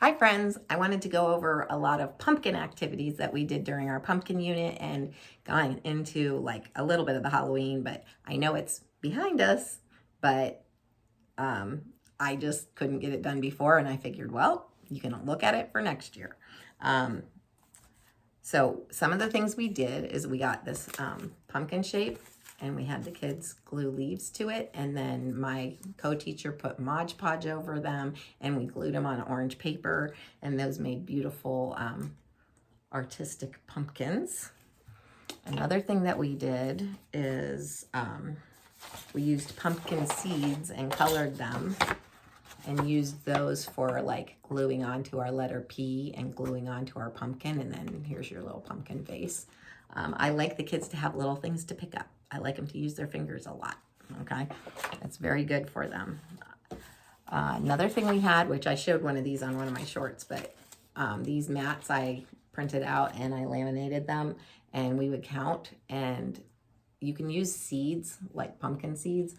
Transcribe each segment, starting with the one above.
Hi friends, I wanted to go over a lot of pumpkin activities that we did during our pumpkin unit and going into like a little bit of the Halloween, but I know it's behind us, but um, I just couldn't get it done before and I figured, well, you can look at it for next year. Um, so some of the things we did is we got this pumpkin shape and we had the kids glue leaves to it. And then my co-teacher put Mod Podge over them and we glued them on orange paper. And those made beautiful artistic pumpkins. Another thing that we did is we used pumpkin seeds and colored them and used those for like gluing onto our letter P and gluing onto our pumpkin. And then here's your little pumpkin face. I like the kids to have little things to pick up. I like them to use their fingers a lot, okay? That's very good for them. Another thing we had, which I showed one of these on one of my shorts, but these mats I printed out and I laminated them and we would count, and you can use seeds, like pumpkin seeds,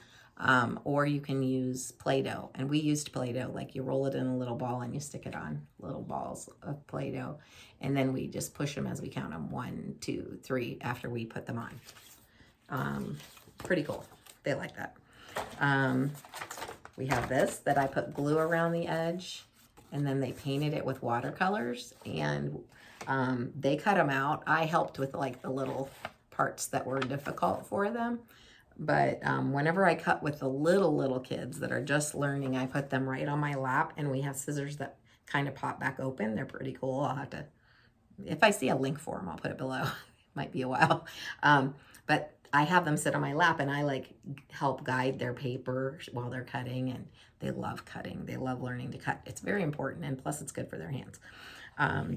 or you can use Play-Doh. And we used Play-Doh, like you roll it in a little ball and you stick it on little balls of Play-Doh. And then we just push them as we count them, 1, 2, 3, after we put them on. Pretty cool. They like that. We have this that I put glue around the edge and then they painted it with watercolors and they cut them out. I helped with like the little parts that were difficult for them. But whenever I cut with the little kids that are just learning, I put them right on my lap, and we have scissors that kind of pop back open. They're pretty cool. I'll have to, if I see a link for them, I'll put it below. Might be a while. But I have them sit on my lap and I like help guide their paper while they're cutting, and they love cutting. They love learning to cut. It's very important, and plus it's good for their hands,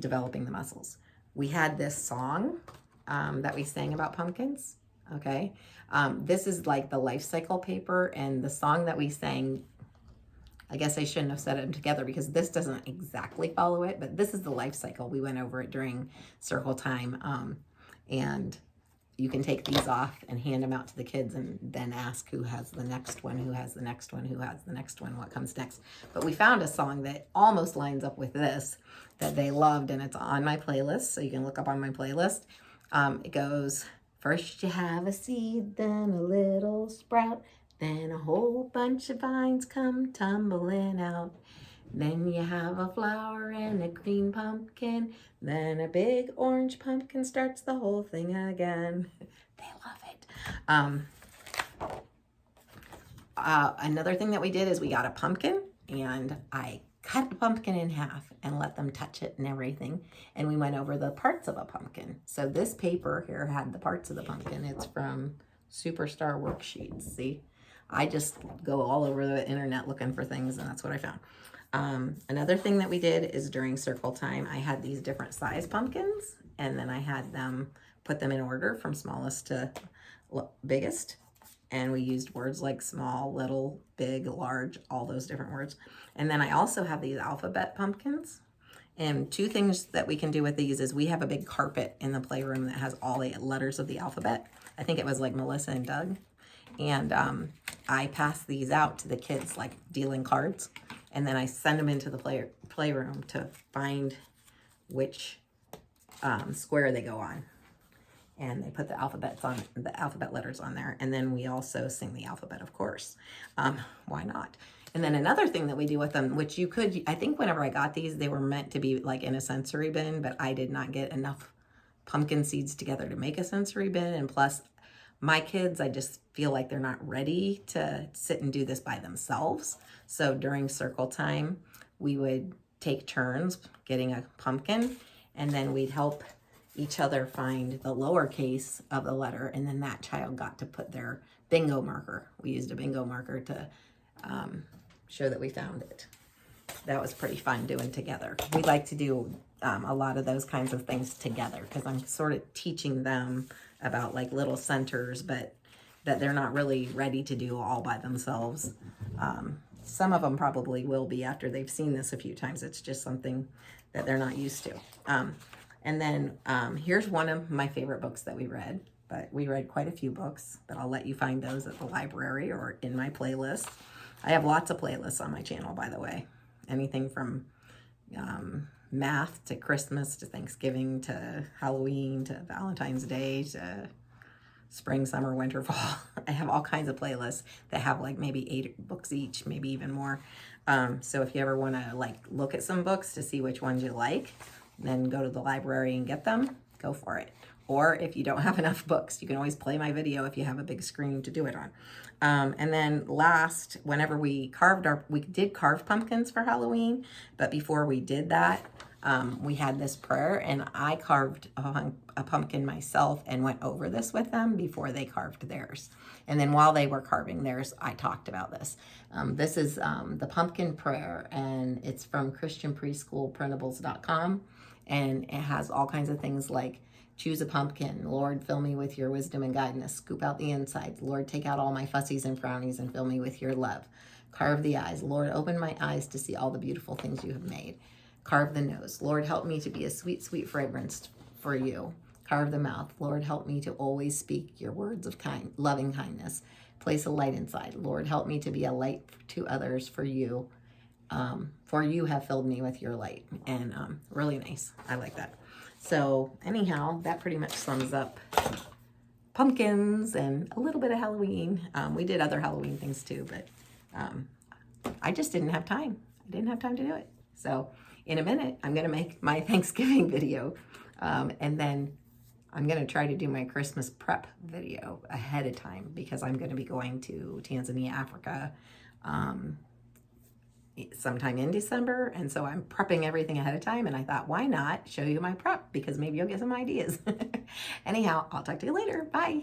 developing the muscles. We had this song that we sang about pumpkins. Okay. This is like the life cycle paper, and the song that we sang, I guess I shouldn't have said it together because this doesn't exactly follow it, but this is the life cycle. We went over it during circle time. And you can take these off and hand them out to the kids and then ask who has the next one, who has the next one, who has the next one, what comes next. But we found a song that almost lines up with this that they loved, and it's on my playlist, so you can look up on my playlist. It goes, first you have a seed, then a little sprout, then a whole bunch of vines come tumbling out. Then you have a flower and a green pumpkin, then a big orange pumpkin starts the whole thing again. They love it. Another thing that we did is we got a pumpkin, and I cut the pumpkin in half and let them touch it and everything. And we went over the parts of a pumpkin. So this paper here had the parts of the pumpkin. It's from Superstar Worksheets. See, I just go all over the internet looking for things, and that's what I found. Another thing that we did is during circle time, I had these different size pumpkins, and then I had them put them in order from smallest to biggest. And we used words like small, little, big, large, all those different words. And then I also have these alphabet pumpkins. And two things that we can do with these is we have a big carpet in the playroom that has all the letters of the alphabet. I think it was like Melissa and Doug. And I pass these out to the kids like dealing cards. And then I send them into the playroom to find which square they go on. And they put the alphabet letters on there. And then we also sing the alphabet, of course. Why not? And then another thing that we do with them, which you could, I think whenever I got these, they were meant to be like in a sensory bin, but I did not get enough pumpkin seeds together to make a sensory bin. And plus, my kids, I just feel like they're not ready to sit and do this by themselves. So during circle time, we would take turns getting a pumpkin, and then we'd help each other find the lowercase of the letter, and then that child got to put their bingo marker. We used a bingo marker to show that we found it. That was pretty fun doing together. We like to do a lot of those kinds of things together because I'm sort of teaching them about like little centers, but that they're not really ready to do all by themselves. Some of them probably will be after they've seen this a few times. It's just something that they're not used to. And then here's one of my favorite books that we read, but we read quite a few books, but I'll let you find those at the library or in my playlist. I have lots of playlists on my channel, by the way. Anything from math to Christmas to Thanksgiving to Halloween to Valentine's Day to spring, summer, winter, fall. I have all kinds of playlists that have like maybe 8 books each, maybe even more. So if you ever want to like look at some books to see which ones you like, then go to the library and get them, go for it. Or if you don't have enough books, you can always play my video if you have a big screen to do it on. And then last, whenever we did carve pumpkins for Halloween, but before we did that, we had this prayer, and I carved a pumpkin myself and went over this with them before they carved theirs. And then while they were carving theirs, I talked about this. This is the pumpkin prayer, and it's from ChristianPreschoolPrintables.com, and it has all kinds of things like, choose a pumpkin. Lord, fill me with your wisdom and guidance. Scoop out the insides. Lord, take out all my fussies and frownies and fill me with your love. Carve the eyes. Lord, open my eyes to see all the beautiful things you have made. Carve the nose. Lord, help me to be a sweet, sweet fragrance for you. Carve the mouth. Lord, help me to always speak your words of loving kindness. Place a light inside. Lord, help me to be a light to others for you. For you have filled me with your light. And really nice. I like that. So anyhow, that pretty much sums up pumpkins and a little bit of Halloween. We did other Halloween things too, but I just didn't have time. I didn't have time to do it. So in a minute, I'm going to make my Thanksgiving video. And then I'm going to try to do my Christmas prep video ahead of time because I'm going to be going to Tanzania, Africa, sometime in December. And so I'm prepping everything ahead of time. And I thought, why not show you my prep? Because maybe you'll get some ideas. Anyhow, I'll talk to you later. Bye.